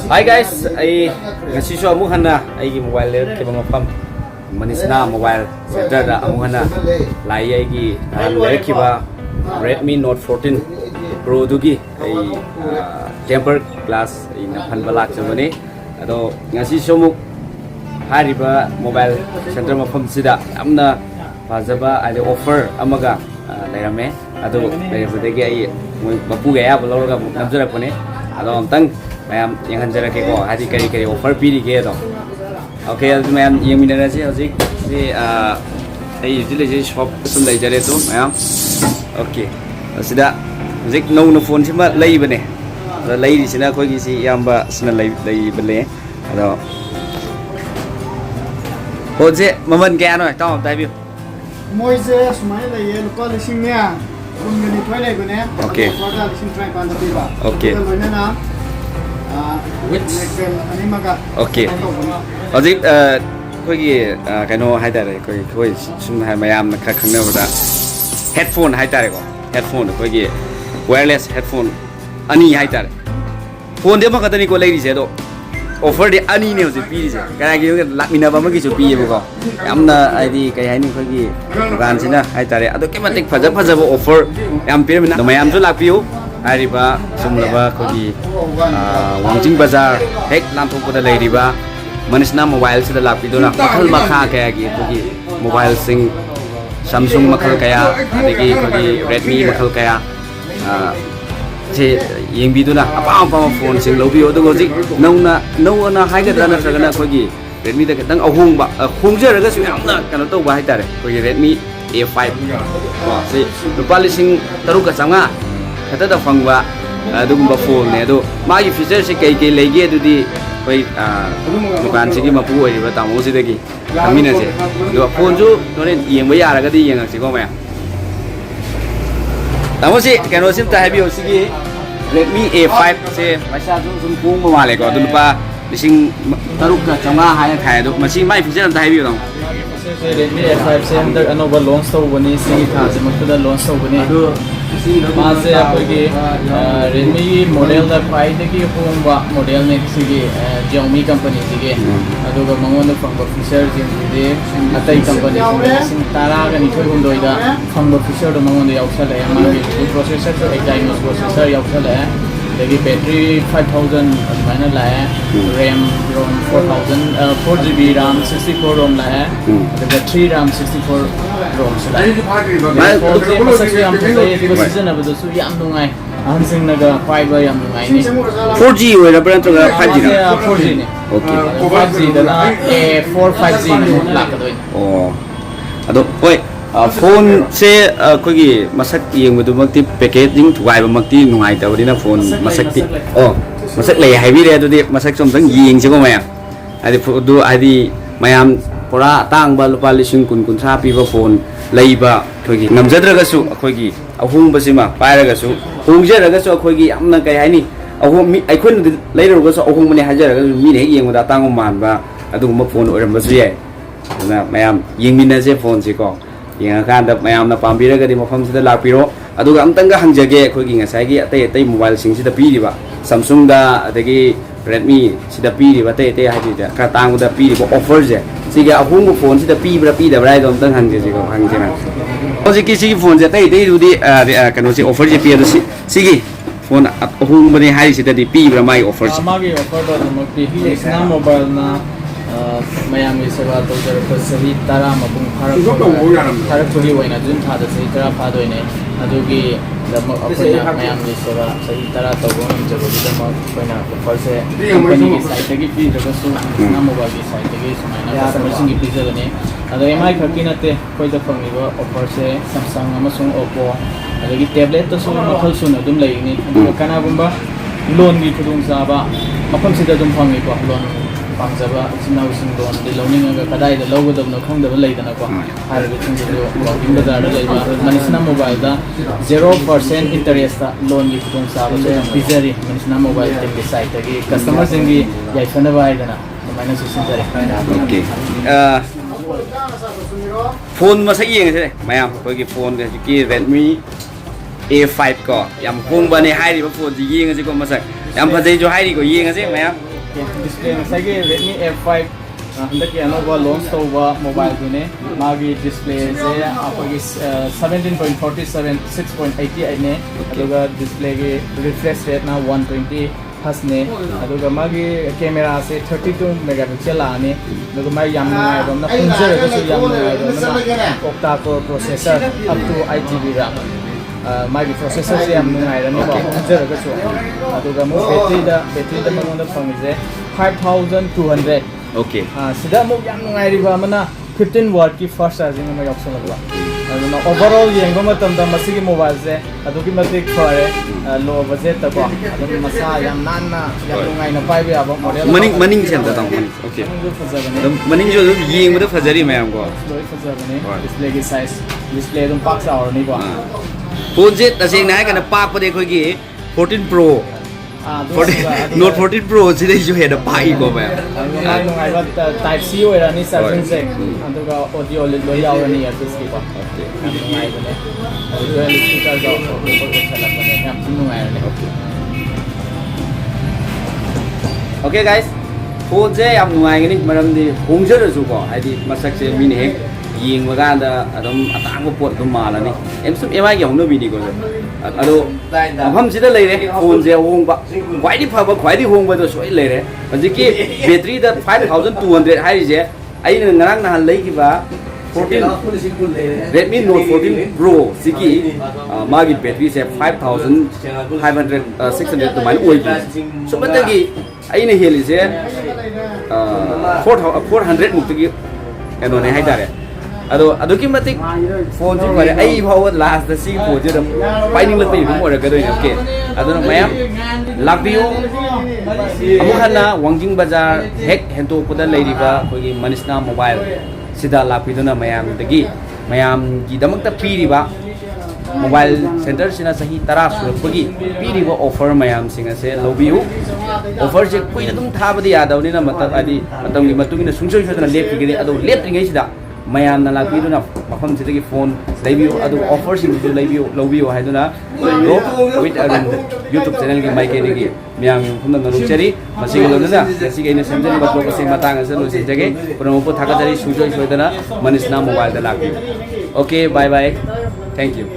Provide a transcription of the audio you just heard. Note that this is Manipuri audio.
Hi guys, I ngasi so amu hana ai gi mobile le ke bang pam Manishana mobile center da amu hana lai ai gi le ki ba Redmi Note 14 Pro du gi ai tempered glass in phan balak jamani ado ngasi so mu hari ba mobile center ma pam sida amna fazaba ai offer amaga leirame ado leire gi ai bapu ga ya bolor ga namjara pone ado amtang mayam yang hanjara ke ko hadi kari offer piri ke do okay mayam yang minana si hojik si ai usually shop sum dai jare to mayam okay sida hojik no phone sima leiba ne leire sina khoi gi si yamba sina leiba le ado hoje maman kya no taw tai bi moi je sumai le ye lupa lising ne kun ni thoi le bane okay lising try pan da ba okay which okay hojik khoi gi kaino hai tare khoi sum hai mayam na khang na ba headphone hai tare ko headphone khoi gi wireless headphone ani hai tare phone de ma ka tani ko leiri se do offer de ani ne hojik pi se kana gi lakmina ba ma gi chu pi ye ko yamna id kai hai ni khoi gi dukan sina hai tare ado ke matik faja offer yam pir mina mayam ju lakpiyu Ariba sumlaba khodi Wangjing Bazar hek lanthok pada leiriba Manishana mobile sida lakpiduna makhal makha kaya gi khodi mobile sing Samsung makhal kaya adigi khodi Redmi makhal kaya je yengbiduna apa phone sing lobiyo do hojik nauna haigadra natragana khodi Redmi da dang ahongba khongjaraga su yamna kana tawba haitare khodi Redmi A5 ko si lupa lising taruka sanga kata da fangba adugumba phone ne do magi feature se kai lege adudi koi dukan sigi mapu oiriba tamo sidagi amina se do phone ju nore yengba yaraga di yenga si ko ma tamo si kano sim ta habi osigi Redmi A5 se maisa ju sum pung ma wale ko dulpa lising taruk ka changa haya khai do masi mai feature ta habi dong Redmi A5 se under anova launch to bani si tha se makta launch to bani मासे आपके Redmi model दा फाइव की hongba model ने किसी Xiaomi company के अदुगा मंगोन फंगो फीचर जिंदे अतई company सिंग तारा का निथोय हुंदोय दा फंगो फीचर दो मंगोन याउसल है मागे प्रोसेसर तो Exynos प्रोसेसर याउसल है लेकिन बैटरी 5000 माइनर लाया RAM ROM 4000 4GB RAM 64 ROM लाया अदुगा 3 RAM 64 ROM लाया सीजन अब तो याम नुंगाई अहनसिंग नगा 5 याम नुंगाई नि 4G ओइरा ब्रांड तो 5G ना 4G ने ओके 5G दना A4 5G लाकदोय ओ अदो ओइ phone se khogi masak yengudumakti packaging thuaiba makti nungai tawdina phone masakti masak lei haibi re adudi masak somtang yeng se ko maya adi du adi mayam pura tangba lupa lising kun sa piba phone leiba khogi namjadraga su khogi ahungba sima pairaga su hungjaraga su khogi amna kai haini ahum mi aikun leiraga su ahung mane hajaraga mi ne yenguda tangom manba aduguma phone oramba su ye na mayam yengmina se phone se ko yang kan da mayam na pambira ga di mafam sida lakpiro aduga amtanga hangjage khogi ngasai gi atai mobile sing sida piri ba Samsung da adagi Redmi sida piri ba tai haji da ka tang da piri ba offer je siga ahung phone sida pi da bra do amtang hangje ji ko hangje na hoji ki sigi phone je tai du di kanu si offer je pi da sigi phone ahung bani hai sida di pi bra mai offer je magi offer da makti hi Snap mobile na mayam isaba to jar pa sahi tara mapung pharak thuri waina jun tha da sahi tara pha doine adugi da apna mayam isaba sahi tara to gon jago da ma koina offer se company ki site gi pi da su na mobile ki site gi sumaina customer sing gi pi da ne ado mi khakina te koi da phang go offer se Samsung amasung Oppo adugi tablet to su makhal su na dum lai ni kana gumba loan gi khudung sa ba mapam sida dum phangi ko loan pangzaba sinau sing don de loaning ga kadai da logo da no khang da leidana ko har bi chung do Wangjing Bazar da leiba Manishana mobile da 0% interest da loan gi tung sa ba bizari Manishana mobile te site gi customer sing gi yai fana ba idana minus sinjare okay phone ma sai yeng se mayam ko gi phone ki Redmi A5 ko yam hongba ne hai ri ba phone ji yeng se ko ma sak yam phajai jo hai ri ko yeng se mayam display masagi Redmi F5 handaki anova launch tawba mobile dune magi display se apagi 17.47 6.88 ne aduga display ge refresh rate na 120 hasne aduga magi camera se 32 megapixel ani aduga mai yamna rom na punjer ga su yamna na octa core processor up to 8 GB RAM magi processor se yamna ngai rani ba punjer ga su aduga mo battery da mangona phangise 5200 okay sida mo yam ngai ri ba mana 15 watt ki fast charging ma option la aduna overall yengo matam da masigi mobile se adugi matik fare low budget ta ko adun masa yam nanna yam ngai na pai ba model maning sem ta tang okay maning jo yeng ma da fajari mayam ko loi fajabane display ki size display dum pak sa or ni ko phone je ta seng na kana pak pa de khoi gi 14 pro Note 14 Pro sida ju he da pai ko ba ngai ba type C oira ni charging se aduga audio le lo yaw ni ya this ki ba ngai ba ne aduga speaker da ko chala ba ne yam ngai ne okay guys phone je yam ngai ni maram di hongjer ju ko haidi masak se min hek yeng ba ga da adum atang ko pot dum mala ni em sum em ai yong no bi ni ko ado mafam sida leire phone je hongba khwai di phaba khwai di hongba do soi leire hojiki battery da 5200 hai je ai ngarang na lei ki ba 14 Redmi Note 14 Pro siki magi battery se 5500 600 to mai oi so batagi ai ne heli je 400 mukti eno ne hai dare ado ki matik phone ji mare ai bhaw last da si phone ji da paining lak pai mu ora ga doi okay ado mayam lakpiyu amu hana Wangjing Bazar hek hento puda leiri ba koi Manishana mobile sida lakpiduna mayam dagi mayam gi damak ta piri ba mobile center sina sahi 10 surapagi piri ba offer mayam singa se lobiyu offer je koi dum thaba di yadaw ni na matak adi matam gi matung ina sungsoi sodana lep ki ado lep ringai sida mayam na lakpiduna mafam sidagi phone leibiyu adu offer sing du leibiyu lobiyu haiduna go with YouTube channel gi mai ke ni gi myam phum na nu cheri masigi lodana masigi ina samjani ba blog se matang ase lu jage promo po thaka jari sujoi soidana Manishana mobile da lakpiyu okay bye bye thank you